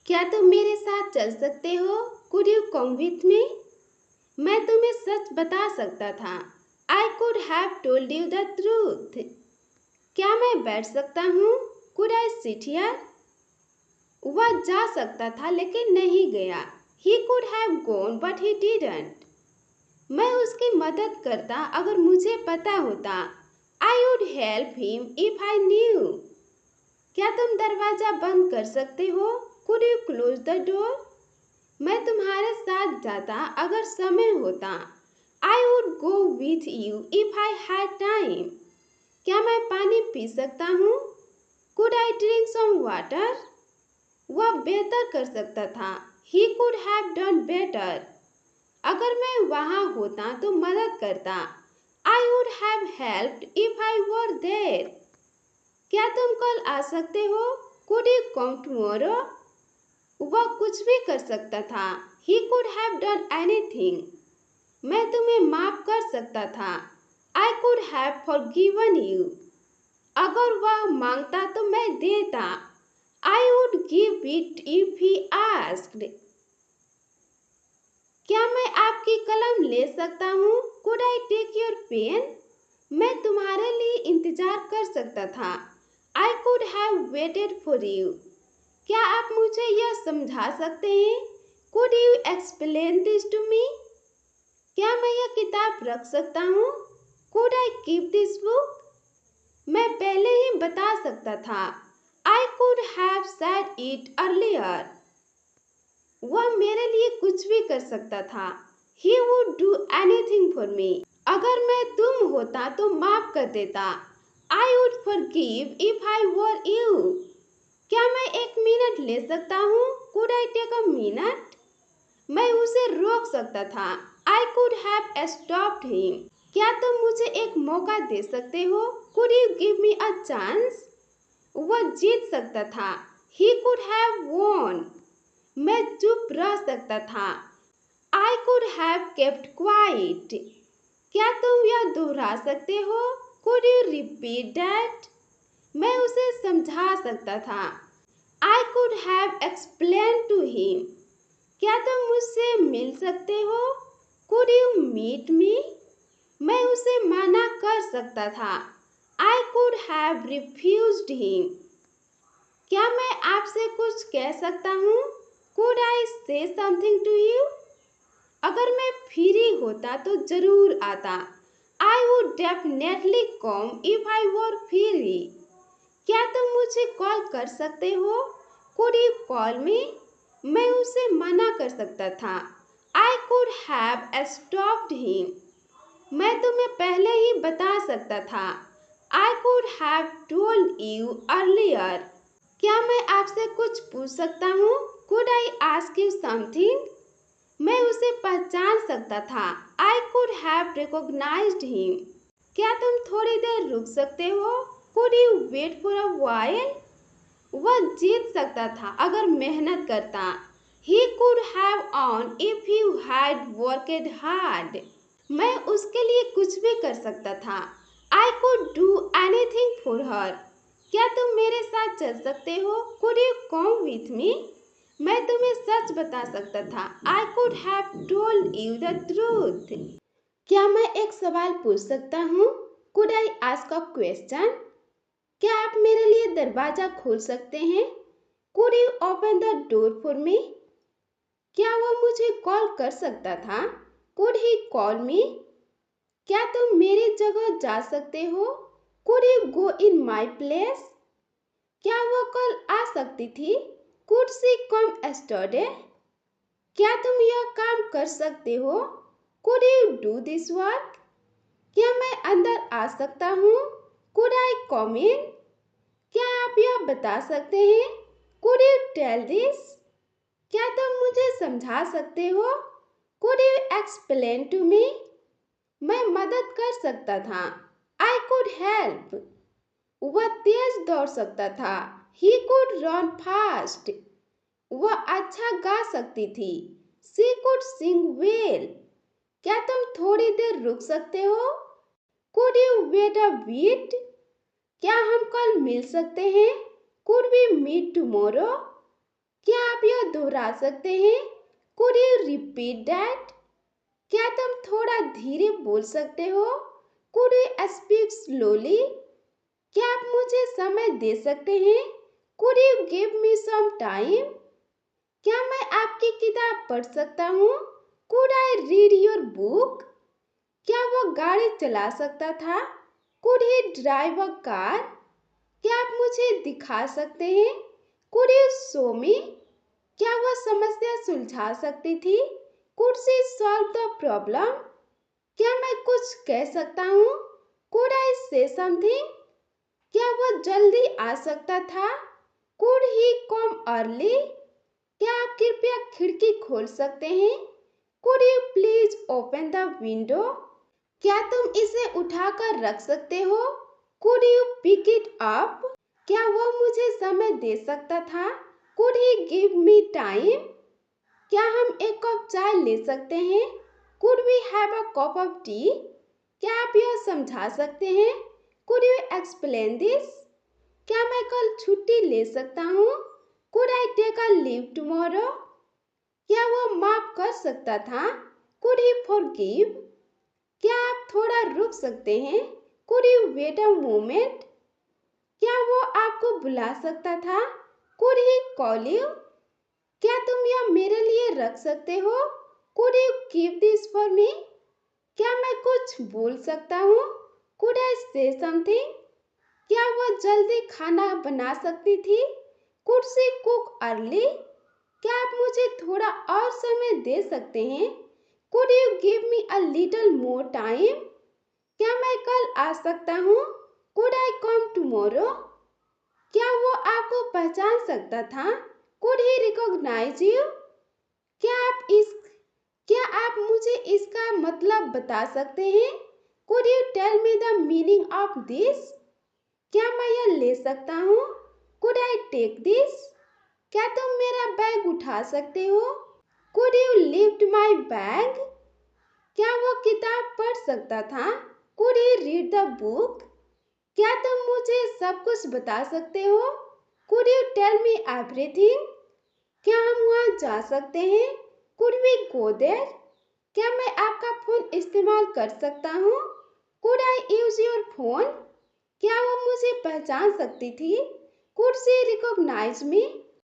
क्या तुम मेरे साथ चल सकते हो? Could you come with me? मैं तुम्हें सच बता सकता था। I could have told you the truth. क्या मैं बैठ सकता हूँ? Could I sit here? वह जा सकता था लेकिन नहीं गया। ही could have gone but he didn't. मैं उसकी मदद करता अगर मुझे पता होता। I would help him if I knew. क्या तुम दरवाज़ा बंद कर सकते हो? Could you close the door? मैं तुम्हारे साथ जाता अगर समय होता। I would go with you if I had time. क्या मैं पानी पी सकता हूँ? Could I drink some water? वह बेहतर कर सकता था। He could have done better. अगर मैं वहाँ होता तो मदद करता। I would have helped if I were there. क्या तुम कल आ सकते हो? Could you come tomorrow? वह कुछ भी कर सकता था। He could have done anything. मैं तुम्हें माफ कर सकता था। I could have forgiven you. अगर वह मांगता तो मैं देता। I would give it if he asked. क्या मैं आपकी कलम ले सकता हूँ? Could I take your pen? मैं तुम्हारे लिए इंतजार कर सकता था। I could have waited for you. क्या आप मुझे यह समझा सकते हैं? Could you explain this to me? क्या मैं यह किताब रख सकता हूँ? Could I keep this book? मैं पहले ही बता सकता था। I could have said it earlier. वह मेरे लिए कुछ भी कर सकता था। He would do anything for me. अगर मैं तुम होता तो माफ कर देता। I would forgive if I were you. क्या मैं एक मिनट ले सकता हूँ? Could I take a minute? मैं उसे रोक सकता था। I could have stopped him. क्या तुम मुझे एक मौका दे सकते हो? Could you give me a chance? वह जीत सकता था। He could have won. मैं चुप रह सकता था। I could have kept quiet. क्या तुम यह दोहरा सकते हो? Could you repeat that? मैं उसे समझा सकता था। I could have explain to him. क्या तुम मुझसे मिल सकते हो? Could you meet me? मैं उसे मना कर सकता था। I could have refused him. क्या मैं आपसे कुछ कह सकता हूँ? कुड आई से समथिंग टू यू? अगर मैं फ्री होता तो जरूर आता। I would definitely come if I were free. क्या तुम मुझे कॉल कर सकते हो? Could you call me? मैं उसे मना कर सकता था। I could have stopped him. मैं तुम्हें पहले ही बता सकता था। I could have told you earlier. क्या मैं आपसे कुछ पूछ सकता हूँ? Could I ask you something? मैं उसे पहचान सकता था। I could have recognised him. क्या तुम थोड़ी देर रुक सकते हो? Could you wait for a while? वह जीत सकता था अगर मेहनत करता। He could have on if you had worked hard. मैं उसके लिए कुछ भी कर सकता था। I could do anything for her. क्या तुम मेरे साथ चल सकते हो? Could you come with me? मैं तुम्हें सच बता सकता था। I could have told you the truth. क्या मैं एक सवाल पूछ सकता हूँ? Could I ask a question? क्या आप मेरे लिए दरवाजा खोल सकते हैं? Could you open the door for me? क्या वह मुझे कॉल कर सकता था? कुड ही कॉल मी? क्या तुम मेरी जगह जा सकते हो? Could you go in my place? क्या वह कल आ सकती थी? Could see come yesterday? क्या तुम यह काम कर सकते हो? Could you do this work? क्या मैं अंदर आ सकता हूँ? Could I come in? क्या आप यह बता सकते हैं? Could you tell this? क्या तुम मुझे समझा सकते हो? Could you explain to me? मैं मदद कर सकता था। I could help. वह तेज दौड़ सकता था। He could run fast. वह अच्छा गा सकती थी। She could sing well. क्या तुम थोड़ी देर रुक सकते हो? Could you wait a beat? क्या हम कल मिल सकते हैं? Could we meet tomorrow? क्या आप यह दोहरा सकते हैं? Could you repeat that? क्या तुम थोड़ा धीरे बोल सकते हो? Could you speak slowly? क्या आप मुझे समय दे सकते हैं? Could you give me some time? क्या मैं आपकी किताब पढ़ सकता हूँ? Could I read your book? क्या वो गाड़ी चला सकता था? Could he drive a car? क्या आप मुझे दिखा सकते हैं? Could you show me? क्या वह समस्या सुलझा सकती थी? Could she solve the problem? क्या मैं कुछ कह सकता हूँ? Could I say something? क्या वह जल्दी आ सकता था? Could he come early? क्या आप कृपया खिड़की खोल सकते हैं? Could you please open the window? क्या तुम इसे उठाकर रख सकते हो? Could you pick it up? क्या वह मुझे समय दे सकता था? Could he give me time? क्या हम एक कप चाय ले सकते हैं? Could we have a cup of tea? क्या आप यह समझा सकते हैं? Could you explain this? क्या मैं कल छुट्टी ले सकता हूँ? Could I take a leave tomorrow? क्या वह माफ कर सकता था? Could he forgive? क्या आप थोड़ा रुक सकते हैं? Could you wait a moment? क्या वो आपको बुला सकता था? Could he call you? क्या तुम यह मेरे लिए रख सकते हो? Could you keep this for me? क्या मैं कुछ बोल सकता हूँ? Could I say something? क्या वह जल्दी खाना बना सकती थी? Could she cook early? क्या आप मुझे थोड़ा और समय दे सकते हैं? Could you give me a little more time? क्या मैं कल आ सकता हूँ? Could I come tomorrow? क्या वो आपको पहचान सकता था? Could he recognize you? क्या आप मुझे इसका मतलब बता सकते हैं? Could you tell me the meaning of this? क्या मैं यह ले सकता हूँ? Could I take this? क्या तुम मेरा बैग उठा सकते हो? Could you lift my bag? क्या वो किताब पढ़ सकता था? Could he read the book? क्या तुम मुझे सब कुछ बता सकते हो? Could you tell me everything? क्या हम वहाँ जा सकते हैं? Could we go there? क्या मैं आपका फोन इस्तेमाल कर सकता हूँ? Could I use your phone? क्या वो मुझे पहचान सकती थी? Could she recognize me?